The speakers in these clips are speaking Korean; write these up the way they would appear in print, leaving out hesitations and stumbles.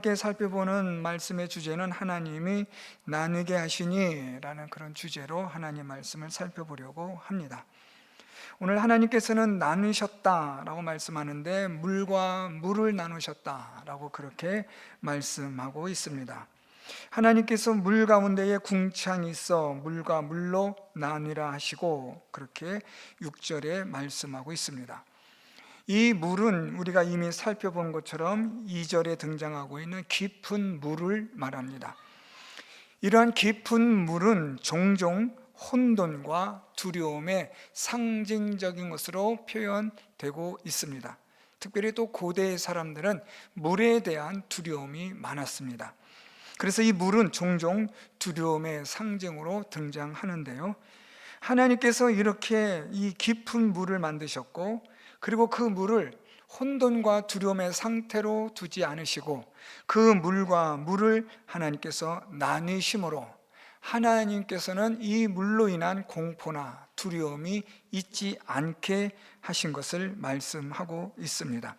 함께 살펴보는 말씀의 주제는 하나님이 나누게 하시니라는 그런 주제로 하나님 말씀을 살펴보려고 합니다. 오늘 하나님께서는 나누셨다라고 말씀하는데 물과 물을 나누셨다라고 그렇게 말씀하고 있습니다. 하나님께서 물 가운데에 궁창이 있어 물과 물로 나누라 하시고 그렇게 6절에 말씀하고 있습니다. 이 물은 우리가 이미 살펴본 것처럼 2절에 등장하고 있는 깊은 물을 말합니다. 이러한 깊은 물은 종종 혼돈과 두려움의 상징적인 것으로 표현되고 있습니다. 특별히 또 고대의 사람들은 물에 대한 두려움이 많았습니다. 그래서 이 물은 종종 두려움의 상징으로 등장하는데요. 하나님께서 이렇게 이 깊은 물을 만드셨고, 그리고 그 물을 혼돈과 두려움의 상태로 두지 않으시고 그 물과 물을 하나님께서 나누심으로 하나님께서는 이 물로 인한 공포나 두려움이 있지 않게 하신 것을 말씀하고 있습니다.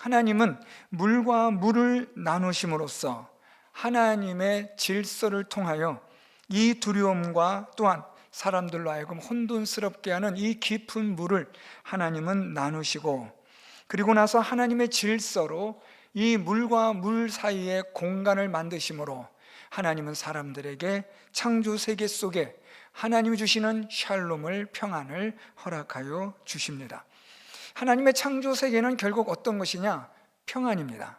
하나님은 물과 물을 나누심으로써 하나님의 질서를 통하여 이 두려움과 또한 사람들로 하여금 혼돈스럽게 하는 이 깊은 물을 하나님은 나누시고, 그리고 나서 하나님의 질서로 이 물과 물 사이에 공간을 만드심으로 하나님은 사람들에게 창조 세계 속에 하나님이 주시는 샬롬을, 평안을 허락하여 주십니다. 하나님의 창조 세계는 결국 어떤 것이냐? 평안입니다.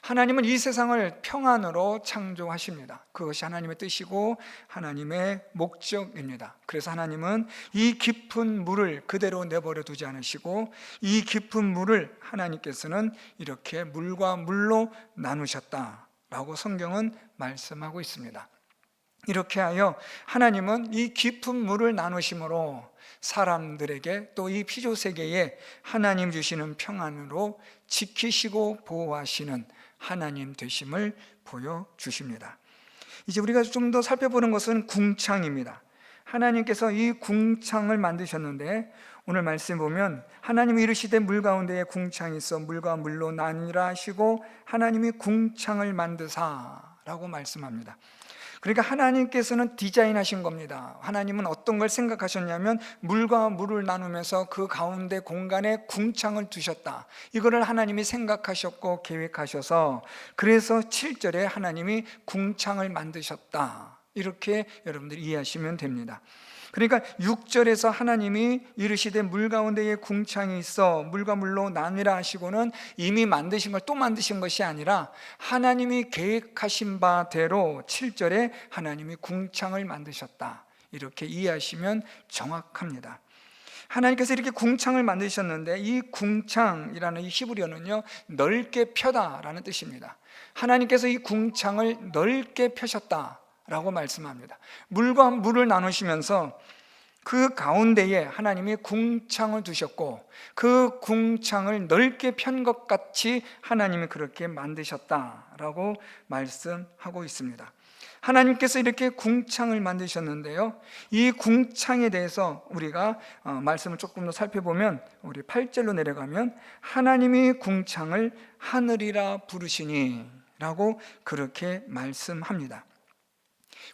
하나님은 이 세상을 평안으로 창조하십니다. 그것이 하나님의 뜻이고 하나님의 목적입니다. 그래서 하나님은 이 깊은 물을 그대로 내버려 두지 않으시고 이 깊은 물을 하나님께서는 이렇게 물과 물로 나누셨다라고 성경은 말씀하고 있습니다. 이렇게 하여 하나님은 이 깊은 물을 나누심으로 사람들에게 또 이 피조세계에 하나님 주시는 평안으로 지키시고 보호하시는 하나님 되심을 보여주십니다. 이제 우리가 좀 더 살펴보는 것은 궁창입니다. 하나님께서 이 궁창을 만드셨는데 오늘 말씀 보면 하나님이 이르시되 물 가운데에 궁창이 있어 물과 물로 나뉘라 하시고 하나님이 궁창을 만드사라고 말씀합니다. 그러니까 하나님께서는 디자인하신 겁니다. 하나님은 어떤 걸 생각하셨냐면 물과 물을 나누면서 그 가운데 공간에 궁창을 두셨다. 이거를 하나님이 생각하셨고 계획하셔서 그래서 7절에 하나님이 궁창을 만드셨다. 이렇게 여러분들이 이해하시면 됩니다. 그러니까 6절에서 하나님이 이르시되 물 가운데에 궁창이 있어 물과 물로 나누라 하시고는 이미 만드신 걸 또 만드신 것이 아니라 하나님이 계획하신 바대로 7절에 하나님이 궁창을 만드셨다. 이렇게 이해하시면 정확합니다. 하나님께서 이렇게 궁창을 만드셨는데 이 궁창이라는 이 히브리어는요, 넓게 펴다라는 뜻입니다. 하나님께서 이 궁창을 넓게 펴셨다 라고 말씀합니다. 물과 물을 나누시면서 그 가운데에 하나님이 궁창을 두셨고 그 궁창을 넓게 편 것 같이 하나님이 그렇게 만드셨다라고 말씀하고 있습니다. 하나님께서 이렇게 궁창을 만드셨는데요, 이 궁창에 대해서 우리가 말씀을 조금 더 살펴보면 우리 8절로 내려가면 하나님이 궁창을 하늘이라 부르시니 라고 그렇게 말씀합니다.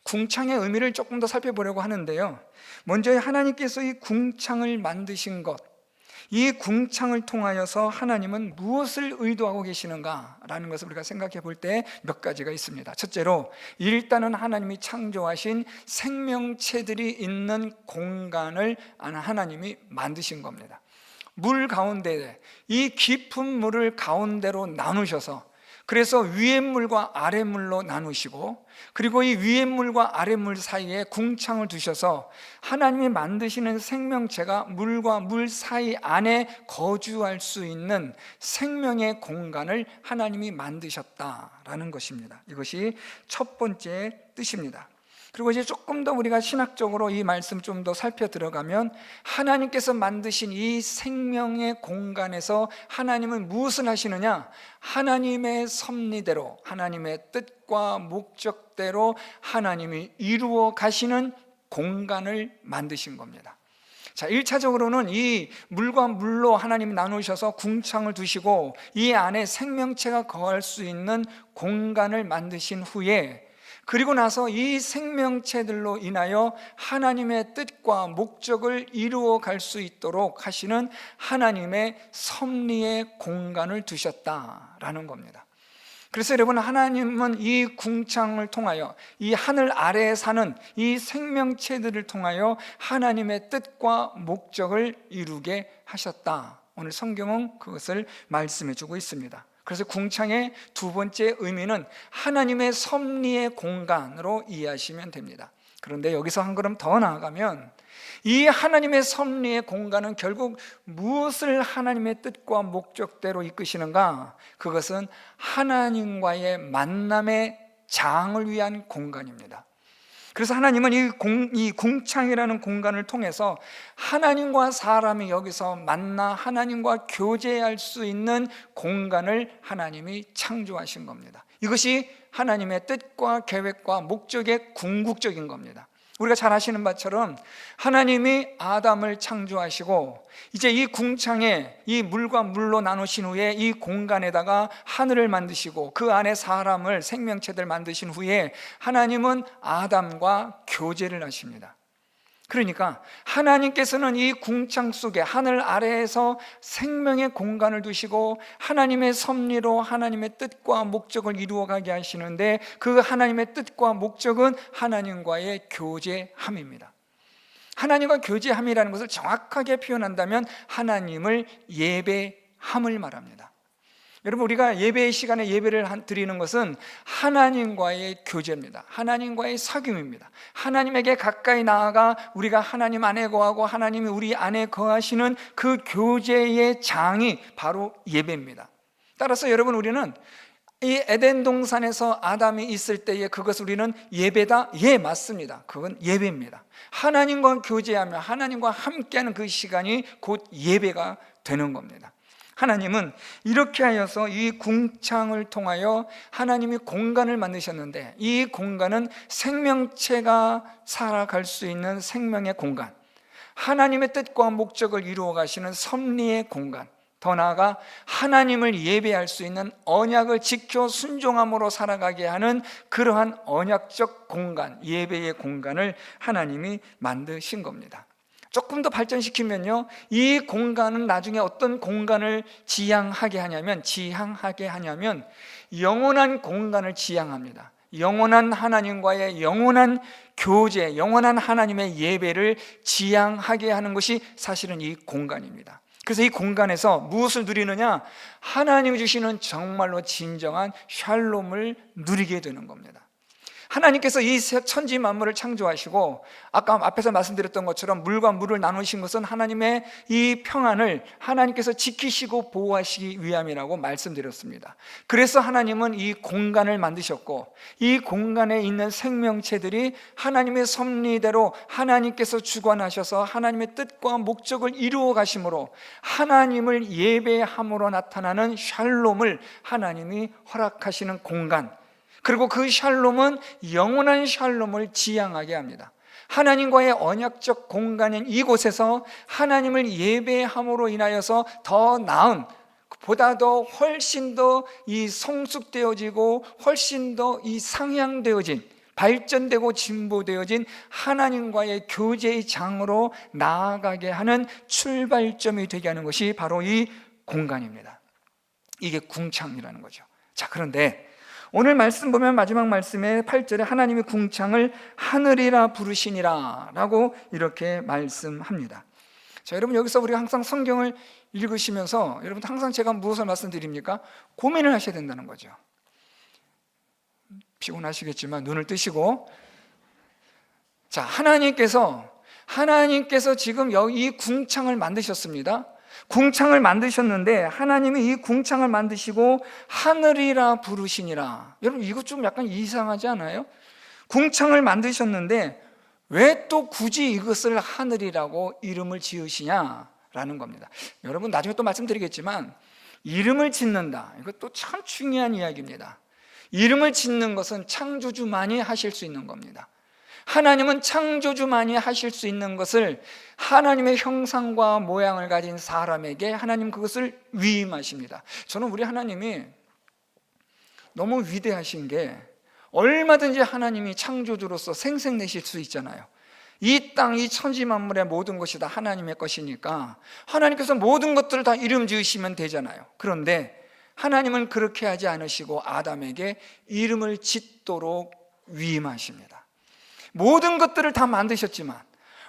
궁창의 의미를 조금 더 살펴보려고 하는데요, 먼저 하나님께서 이 궁창을 만드신 것, 이 궁창을 통하여서 하나님은 무엇을 의도하고 계시는가라는 것을 우리가 생각해 볼 때 몇 가지가 있습니다. 첫째로 일단은 하나님이 창조하신 생명체들이 있는 공간을 하나님이 만드신 겁니다. 물 가운데 이 깊은 물을 가운데로 나누셔서 그래서 위의 물과 아래 물로 나누시고 그리고 이 위의 물과 아래 물 사이에 궁창을 두셔서 하나님이 만드시는 생명체가 물과 물 사이 안에 거주할 수 있는 생명의 공간을 하나님이 만드셨다라는 것입니다. 이것이 첫 번째 뜻입니다. 그리고 이제 조금 더 우리가 신학적으로 이 말씀 좀 더 살펴 들어가면 하나님께서 만드신 이 생명의 공간에서 하나님은 무엇을 하시느냐? 하나님의 섭리대로 하나님의 뜻과 목적대로 하나님이 이루어 가시는 공간을 만드신 겁니다. 자, 1차적으로는 이 물과 물로 하나님이 나누셔서 궁창을 두시고 이 안에 생명체가 거할 수 있는 공간을 만드신 후에, 그리고 나서 이 생명체들로 인하여 하나님의 뜻과 목적을 이루어 갈 수 있도록 하시는 하나님의 섭리의 공간을 두셨다라는 겁니다. 그래서 여러분, 하나님은 이 궁창을 통하여 이 하늘 아래에 사는 이 생명체들을 통하여 하나님의 뜻과 목적을 이루게 하셨다. 오늘 성경은 그것을 말씀해 주고 있습니다. 그래서 궁창의 두 번째 의미는 하나님의 섭리의 공간으로 이해하시면 됩니다. 그런데 여기서 한 걸음 더 나아가면 이 하나님의 섭리의 공간은 결국 무엇을 하나님의 뜻과 목적대로 이끄시는가? 그것은 하나님과의 만남의 장을 위한 공간입니다. 그래서 하나님은 이 궁창이라는 공간을 통해서 하나님과 사람이 여기서 만나 하나님과 교제할 수 있는 공간을 하나님이 창조하신 겁니다. 이것이 하나님의 뜻과 계획과 목적의 궁극적인 겁니다. 우리가 잘 아시는 바처럼 하나님이 아담을 창조하시고 이제 이 궁창에 이 물과 물로 나누신 후에 이 공간에다가 하늘을 만드시고 그 안에 사람을, 생명체들 만드신 후에 하나님은 아담과 교제를 하십니다. 그러니까 하나님께서는 이 궁창 속에 하늘 아래에서 생명의 공간을 두시고 하나님의 섭리로 하나님의 뜻과 목적을 이루어가게 하시는데, 그 하나님의 뜻과 목적은 하나님과의 교제함입니다. 하나님과 교제함이라는 것을 정확하게 표현한다면 하나님을 예배함을 말합니다. 여러분, 우리가 예배의 시간에 예배를 드리는 것은 하나님과의 교제입니다. 하나님과의 사귐입니다. 하나님에게 가까이 나아가 우리가 하나님 안에 거하고 하나님이 우리 안에 거하시는 그 교제의 장이 바로 예배입니다. 따라서 여러분, 우리는 이 에덴 동산에서 아담이 있을 때에 그것을 우리는 예배다? 예, 맞습니다. 그건 예배입니다. 하나님과 교제하며 하나님과 함께하는 그 시간이 곧 예배가 되는 겁니다. 하나님은 이렇게 하여서 이 궁창을 통하여 하나님이 공간을 만드셨는데, 이 공간은 생명체가 살아갈 수 있는 생명의 공간, 하나님의 뜻과 목적을 이루어 가시는 섭리의 공간, 더 나아가 하나님을 예배할 수 있는, 언약을 지켜 순종함으로 살아가게 하는 그러한 언약적 공간, 예배의 공간을 하나님이 만드신 겁니다. 조금 더 발전시키면요, 이 공간은 나중에 어떤 공간을 지향하게 하냐면 영원한 공간을 지향합니다. 영원한 하나님과의 영원한 교제, 영원한 하나님의 예배를 지향하게 하는 것이 사실은 이 공간입니다. 그래서 이 공간에서 무엇을 누리느냐? 하나님이 주시는 정말로 진정한 샬롬을 누리게 되는 겁니다. 하나님께서 이 천지 만물을 창조하시고 아까 앞에서 말씀드렸던 것처럼 물과 물을 나누신 것은 하나님의 이 평안을 하나님께서 지키시고 보호하시기 위함이라고 말씀드렸습니다. 그래서 하나님은 이 공간을 만드셨고 이 공간에 있는 생명체들이 하나님의 섭리대로 하나님께서 주관하셔서 하나님의 뜻과 목적을 이루어 가심으로 하나님을 예배함으로 나타나는 샬롬을 하나님이 허락하시는 공간, 그리고 그 샬롬은 영원한 샬롬을 지향하게 합니다. 하나님과의 언약적 공간인 이곳에서 하나님을 예배함으로 인하여서 더 나은, 보다 더 훨씬 더 이 성숙되어지고 훨씬 더 이 상향되어진, 발전되고 진보되어진 하나님과의 교제의 장으로 나아가게 하는 출발점이 되게 하는 것이 바로 이 공간입니다. 이게 궁창이라는 거죠. 자, 그런데 오늘 말씀 보면 마지막 말씀에 8절에 하나님이 궁창을 하늘이라 부르시니라 라고 이렇게 말씀합니다. 자, 여러분, 여기서 우리가 항상 성경을 읽으시면서 여러분 항상 제가 무엇을 말씀드립니까? 고민을 하셔야 된다는 거죠. 피곤하시겠지만 눈을 뜨시고, 자, 하나님께서 지금 여기 이 궁창을 만드셨습니다. 궁창을 만드셨는데 하나님이 이 궁창을 만드시고 하늘이라 부르시니라. 여러분, 이거 좀 약간 이상하지 않아요? 궁창을 만드셨는데 왜 또 굳이 이것을 하늘이라고 이름을 지으시냐라는 겁니다. 여러분, 나중에 또 말씀드리겠지만 이름을 짓는다, 이것도 참 중요한 이야기입니다. 이름을 짓는 것은 창조주만이 하실 수 있는 겁니다. 하나님은 창조주만이 하실 수 있는 것을 하나님의 형상과 모양을 가진 사람에게 하나님 그것을 위임하십니다. 저는 우리 하나님이 너무 위대하신 게, 얼마든지 하나님이 창조주로서 생색내실 수 있잖아요. 이 땅, 이 천지 만물의 모든 것이 다 하나님의 것이니까 하나님께서 모든 것들을 다 이름 지으시면 되잖아요. 그런데 하나님은 그렇게 하지 않으시고 아담에게 이름을 짓도록 위임하십니다. 모든 것들을 다 만드셨지만,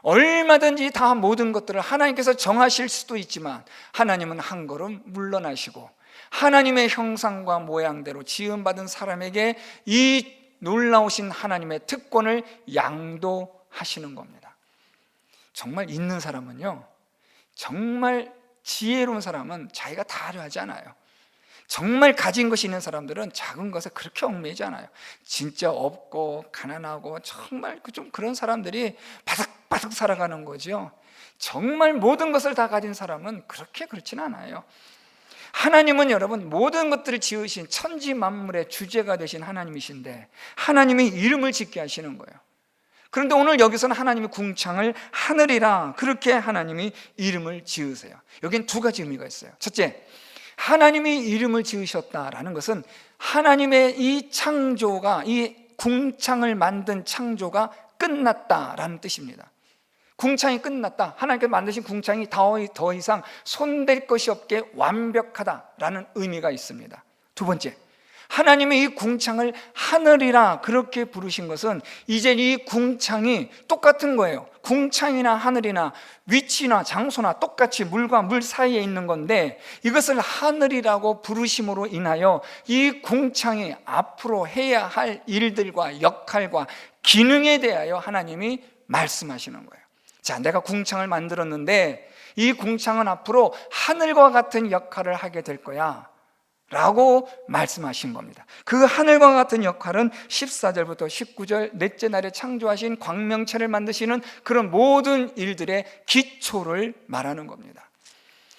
얼마든지 다 모든 것들을 하나님께서 정하실 수도 있지만, 하나님은 한 걸음 물러나시고 하나님의 형상과 모양대로 지음받은 사람에게 이 놀라우신 하나님의 특권을 양도하시는 겁니다. 정말 있는 사람은요, 정말 지혜로운 사람은 자기가 다 하려 하지 않아요. 정말 가진 것이 있는 사람들은 작은 것에 그렇게 얽매이지 않아요. 진짜 없고 가난하고 정말 좀 그런 사람들이 바삭바삭 살아가는 거죠. 정말 모든 것을 다 가진 사람은 그렇지는 않아요. 하나님은 여러분 모든 것들을 지으신 천지 만물의 주제가 되신 하나님이신데, 하나님이 이름을 짓게 하시는 거예요. 그런데 오늘 여기서는 하나님이 궁창을 하늘이라 그렇게 하나님이 이름을 지으세요. 여기엔 두 가지 의미가 있어요. 첫째, 하나님이 이름을 지으셨다라는 것은 하나님의 이 창조가, 이 궁창을 만든 창조가 끝났다라는 뜻입니다. 궁창이 끝났다, 하나님께서 만드신 궁창이 더 이상 손댈 것이 없게 완벽하다라는 의미가 있습니다. 두 번째, 하나님의 이 궁창을 하늘이라 그렇게 부르신 것은 이제 이 궁창이 똑같은 거예요. 궁창이나 하늘이나 위치나 장소나 똑같이 물과 물 사이에 있는 건데, 이것을 하늘이라고 부르심으로 인하여 이 궁창이 앞으로 해야 할 일들과 역할과 기능에 대하여 하나님이 말씀하시는 거예요. 자, 내가 궁창을 만들었는데 이 궁창은 앞으로 하늘과 같은 역할을 하게 될 거야 라고 말씀하신 겁니다. 그 하늘과 같은 역할은 14절부터 19절 넷째 날에 창조하신 광명체를 만드시는 그런 모든 일들의 기초를 말하는 겁니다.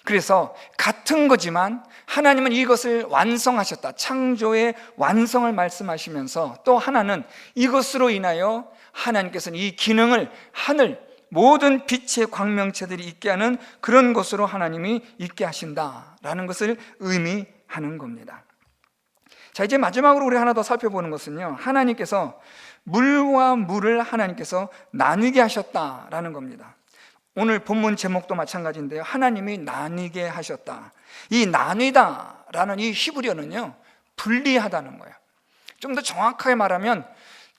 그래서 같은 거지만 하나님은 이것을 완성하셨다, 창조의 완성을 말씀하시면서, 또 하나는 이것으로 인하여 하나님께서는 이 기능을 하늘 모든 빛의 광명체들이 있게 하는 그런 것으로 하나님이 있게 하신다라는 것을 의미하는 겁니다. 자, 이제 마지막으로 우리 하나 더 살펴보는 것은요, 하나님께서 물과 물을 하나님께서 나뉘게 하셨다라는 겁니다. 오늘 본문 제목도 마찬가지인데요, 하나님이 나뉘게 하셨다. 이 나뉘다라는 이 히브리어는요, 분리하다는 거예요. 좀 더 정확하게 말하면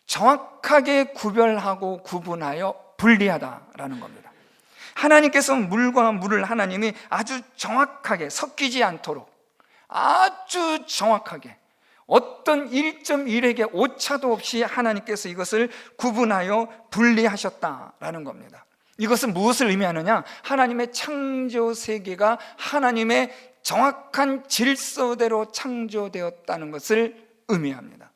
정확하게 구별하고 구분하여 분리하다라는 겁니다. 하나님께서 물과 물을 하나님이 아주 정확하게 섞이지 않도록, 아주 정확하게 어떤 1.1획의 오차도 없이 하나님께서 이것을 구분하여 분리하셨다라는 겁니다. 이것은 무엇을 의미하느냐? 하나님의 창조 세계가 하나님의 정확한 질서대로 창조되었다는 것을 의미합니다.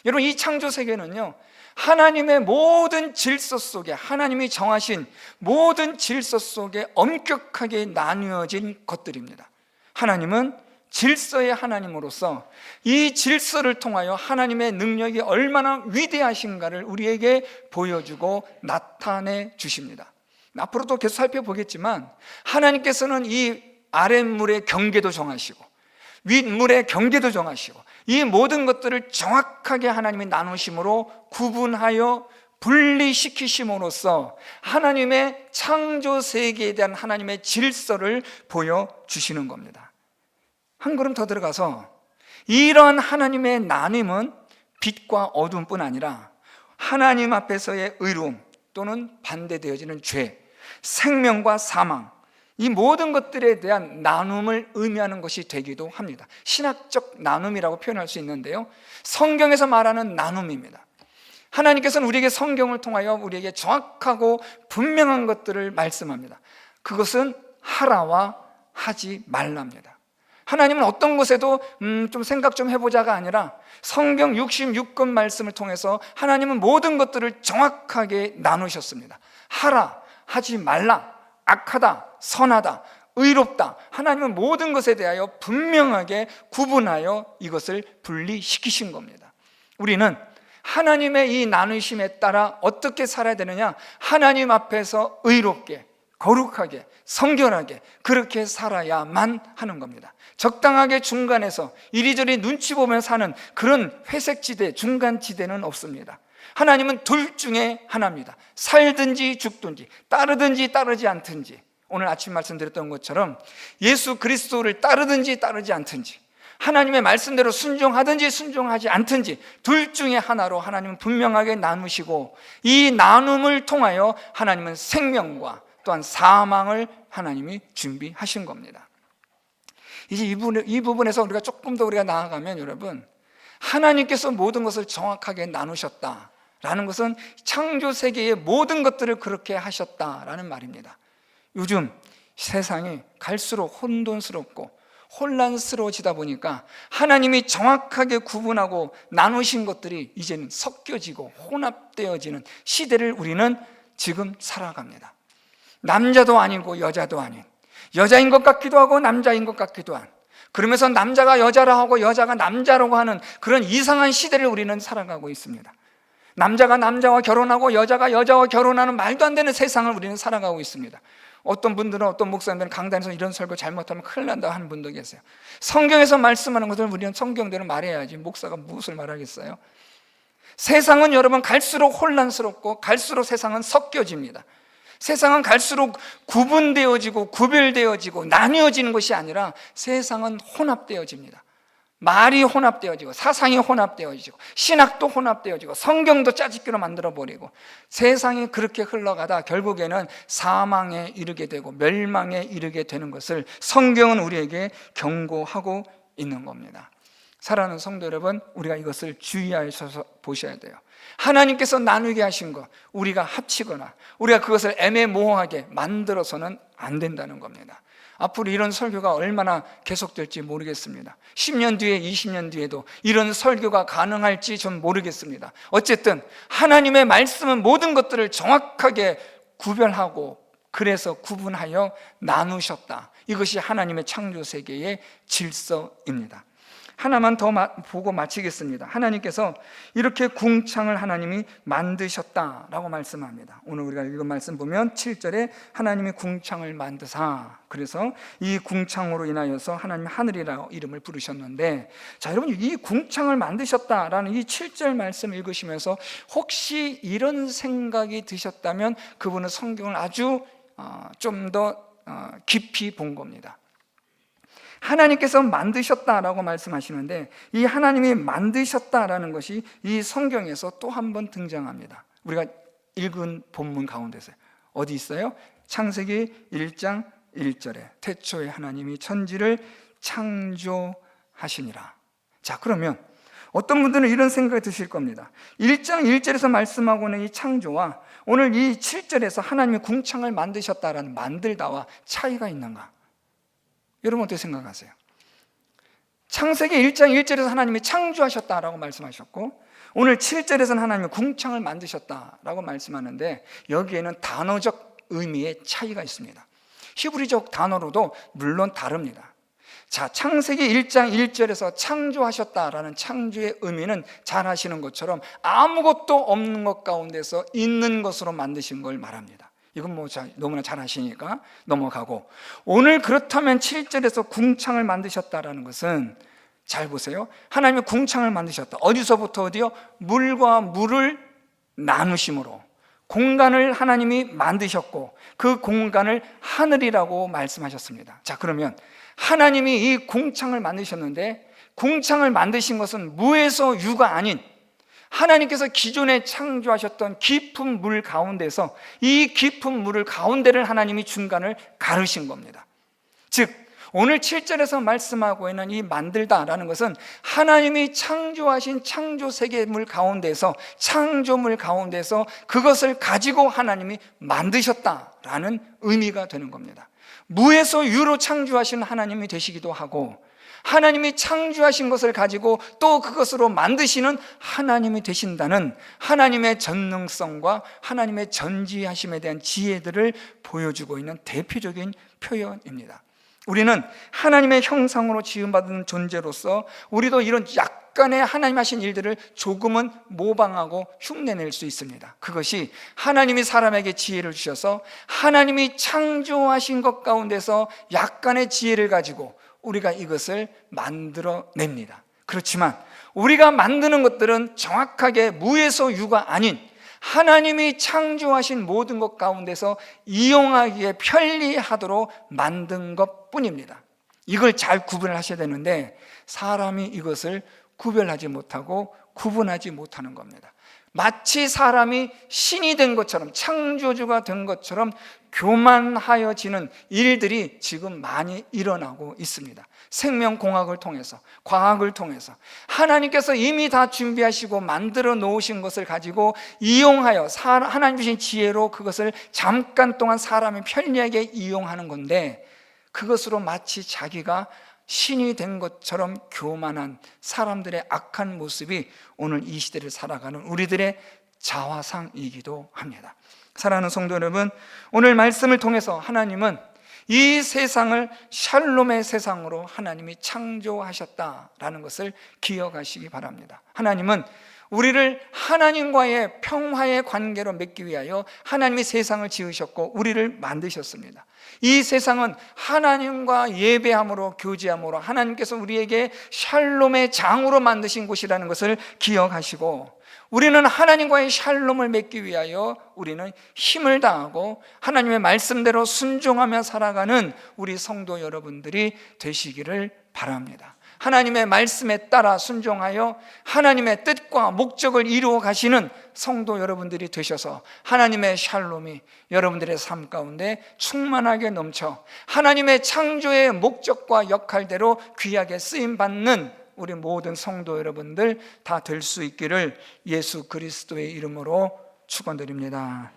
여러분, 이 창조 세계는요, 하나님의 모든 질서 속에, 하나님이 정하신 모든 질서 속에 엄격하게 나뉘어진 것들입니다. 하나님은 질서의 하나님으로서 이 질서를 통하여 하나님의 능력이 얼마나 위대하신가를 우리에게 보여주고 나타내 주십니다. 앞으로도 계속 살펴보겠지만, 하나님께서는 이 아랫물의 경계도 정하시고 윗물의 경계도 정하시고 이 모든 것들을 정확하게 하나님이 나누심으로 구분하여 분리시키심으로써 하나님의 창조 세계에 대한 하나님의 질서를 보여주시는 겁니다. 한 걸음 더 들어가서, 이러한 하나님의 나눔은 빛과 어둠뿐 아니라 하나님 앞에서의 의로움 또는 반대되어지는 죄, 생명과 사망, 이 모든 것들에 대한 나눔을 의미하는 것이 되기도 합니다. 신학적 나눔이라고 표현할 수 있는데요, 성경에서 말하는 나눔입니다. 하나님께서는 우리에게 성경을 통하여 우리에게 정확하고 분명한 것들을 말씀합니다. 그것은 하라와 하지 말랍니다. 하나님은 어떤 것에도 좀 생각 좀 해보자가 아니라 성경 66권 말씀을 통해서 하나님은 모든 것들을 정확하게 나누셨습니다. 하라, 하지 말라, 악하다, 선하다, 의롭다, 하나님은 모든 것에 대하여 분명하게 구분하여 이것을 분리시키신 겁니다. 우리는 하나님의 이 나누심에 따라 어떻게 살아야 되느냐? 하나님 앞에서 의롭게, 거룩하게, 성결하게 그렇게 살아야만 하는 겁니다. 적당하게 중간에서 이리저리 눈치 보며 사는 그런 회색지대, 중간지대는 없습니다. 하나님은 둘 중에 하나입니다. 살든지 죽든지, 따르든지 따르지 않든지. 오늘 아침 말씀드렸던 것처럼 예수 그리스도를 따르든지 따르지 않든지, 하나님의 말씀대로 순종하든지 순종하지 않든지 둘 중에 하나로 하나님은 분명하게 나누시고, 이 나눔을 통하여 하나님은 생명과 또한 사망을 하나님이 준비하신 겁니다. 이제 이 부분에서 우리가 조금 더 우리가 나아가면, 여러분, 하나님께서 모든 것을 정확하게 나누셨다라는 것은 창조 세계의 모든 것들을 그렇게 하셨다라는 말입니다. 요즘 세상이 갈수록 혼돈스럽고 혼란스러워지다 보니까 하나님이 정확하게 구분하고 나누신 것들이 이제는 섞여지고 혼합되어지는 시대를 우리는 지금 살아갑니다. 남자도 아니고 여자도 아닌, 여자인 것 같기도 하고 남자인 것 같기도 한, 그러면서 남자가 여자라 하고 여자가 남자라고 하는 그런 이상한 시대를 우리는 살아가고 있습니다. 남자가 남자와 결혼하고 여자가 여자와 결혼하는 말도 안 되는 세상을 우리는 살아가고 있습니다. 어떤 분들은, 어떤 목사님들은 강단에서 이런 설교 잘못하면 큰일 난다 하는 분도 계세요. 성경에서 말씀하는 것을 우리는 성경대로 말해야지 목사가 무엇을 말하겠어요? 세상은 여러분 갈수록 혼란스럽고 갈수록 세상은 섞여집니다. 세상은 갈수록 구분되어지고 구별되어지고 나뉘어지는 것이 아니라 세상은 혼합되어집니다. 말이 혼합되어지고 사상이 혼합되어지고 신학도 혼합되어지고 성경도 짜집기로 만들어버리고, 세상이 그렇게 흘러가다 결국에는 사망에 이르게 되고 멸망에 이르게 되는 것을 성경은 우리에게 경고하고 있는 겁니다. 사랑하는 성도 여러분, 우리가 이것을 주의하셔서 보셔야 돼요. 하나님께서 나누게 하신 것, 우리가 합치거나 우리가 그것을 애매모호하게 만들어서는 안 된다는 겁니다. 앞으로 이런 설교가 얼마나 계속될지 모르겠습니다. 10년 뒤에, 20년 뒤에도 이런 설교가 가능할지 전 모르겠습니다. 어쨌든 하나님의 말씀은 모든 것들을 정확하게 구별하고 그래서 구분하여 나누셨다. 이것이 하나님의 창조 세계의 질서입니다. 하나만 더 보고 마치겠습니다. 하나님께서 이렇게 궁창을 하나님이 만드셨다라고 말씀합니다. 오늘 우리가 읽은 말씀 보면 7절에 하나님이 궁창을 만드사, 그래서 이 궁창으로 인하여서 하나님 하늘이라고 이름을 부르셨는데, 자, 여러분, 이 궁창을 만드셨다라는 이 7절 말씀 읽으시면서 혹시 이런 생각이 드셨다면 그분은 성경을 아주 좀 더 깊이 본 겁니다. 하나님께서 만드셨다라고 말씀하시는데, 이 하나님이 만드셨다라는 것이 이 성경에서 또 한 번 등장합니다. 우리가 읽은 본문 가운데서 어디 있어요? 창세기 1장 1절에 태초에 하나님이 천지를 창조하시니라. 자, 그러면 어떤 분들은 이런 생각이 드실 겁니다. 1장 1절에서 말씀하고 있는 이 창조와 오늘 이 7절에서 하나님이 궁창을 만드셨다라는 만들다와 차이가 있는가? 여러분 어떻게 생각하세요? 창세기 1장 1절에서 하나님이 창조하셨다라고 말씀하셨고, 오늘 7절에서는 하나님이 궁창을 만드셨다라고 말씀하는데, 여기에는 단어적 의미의 차이가 있습니다. 히브리적 단어로도 물론 다릅니다. 자, 창세기 1장 1절에서 창조하셨다라는 창조의 의미는 잘 아시는 것처럼 아무것도 없는 것 가운데서 있는 것으로 만드신 걸 말합니다. 이건 너무나 잘 아시니까 넘어가고, 오늘 그렇다면 7절에서 궁창을 만드셨다라는 것은, 잘 보세요. 하나님이 궁창을 만드셨다. 어디서부터 어디요? 물과 물을 나누심으로 공간을 하나님이 만드셨고 그 공간을 하늘이라고 말씀하셨습니다. 자, 그러면 하나님이 이 궁창을 만드셨는데, 궁창을 만드신 것은 무에서 유가 아닌 하나님께서 기존에 창조하셨던 깊은 물 가운데서 이 깊은 물을 가운데를 하나님이 중간을 가르신 겁니다. 즉 오늘 7절에서 말씀하고 있는 이 만들다라는 것은 하나님이 창조하신 창조 세계물 가운데서, 창조물 가운데서 그것을 가지고 하나님이 만드셨다라는 의미가 되는 겁니다. 무에서 유로 창조하신 하나님이 되시기도 하고, 하나님이 창조하신 것을 가지고 또 그것으로 만드시는 하나님이 되신다는 하나님의 전능성과 하나님의 전지하심에 대한 지혜들을 보여주고 있는 대표적인 표현입니다. 우리는 하나님의 형상으로 지음받은 존재로서 우리도 이런 약간의 하나님 하신 일들을 조금은 모방하고 흉내낼 수 있습니다. 그것이 하나님이 사람에게 지혜를 주셔서 하나님이 창조하신 것 가운데서 약간의 지혜를 가지고 우리가 이것을 만들어냅니다. 그렇지만 우리가 만드는 것들은 정확하게 무에서 유가 아닌 하나님이 창조하신 모든 것 가운데서 이용하기에 편리하도록 만든 것뿐입니다. 이걸 잘 구분을 하셔야 되는데 사람이 이것을 구별하지 못하고 구분하지 못하는 겁니다. 마치 사람이 신이 된 것처럼, 창조주가 된 것처럼 교만하여지는 일들이 지금 많이 일어나고 있습니다. 생명공학을 통해서, 과학을 통해서 하나님께서 이미 다 준비하시고 만들어 놓으신 것을 가지고 이용하여 하나님 주신 지혜로 그것을 잠깐 동안 사람이 편리하게 이용하는 건데, 그것으로 마치 자기가 신이 된 것처럼 교만한 사람들의 악한 모습이 오늘 이 시대를 살아가는 우리들의 자화상이기도 합니다. 사랑하는 성도 여러분, 오늘 말씀을 통해서 하나님은 이 세상을 샬롬의 세상으로 하나님이 창조하셨다라는 것을 기억하시기 바랍니다. 하나님은 우리를 하나님과의 평화의 관계로 맺기 위하여 하나님이 세상을 지으셨고 우리를 만드셨습니다. 이 세상은 하나님과 예배함으로, 교제함으로 하나님께서 우리에게 샬롬의 장으로 만드신 곳이라는 것을 기억하시고, 우리는 하나님과의 샬롬을 맺기 위하여 우리는 힘을 다하고 하나님의 말씀대로 순종하며 살아가는 우리 성도 여러분들이 되시기를 바랍니다. 하나님의 말씀에 따라 순종하여 하나님의 뜻과 목적을 이루어 가시는 성도 여러분들이 되셔서 하나님의 샬롬이 여러분들의 삶 가운데 충만하게 넘쳐 하나님의 창조의 목적과 역할대로 귀하게 쓰임받는 우리 모든 성도 여러분들 다 될 수 있기를 예수 그리스도의 이름으로 축원드립니다.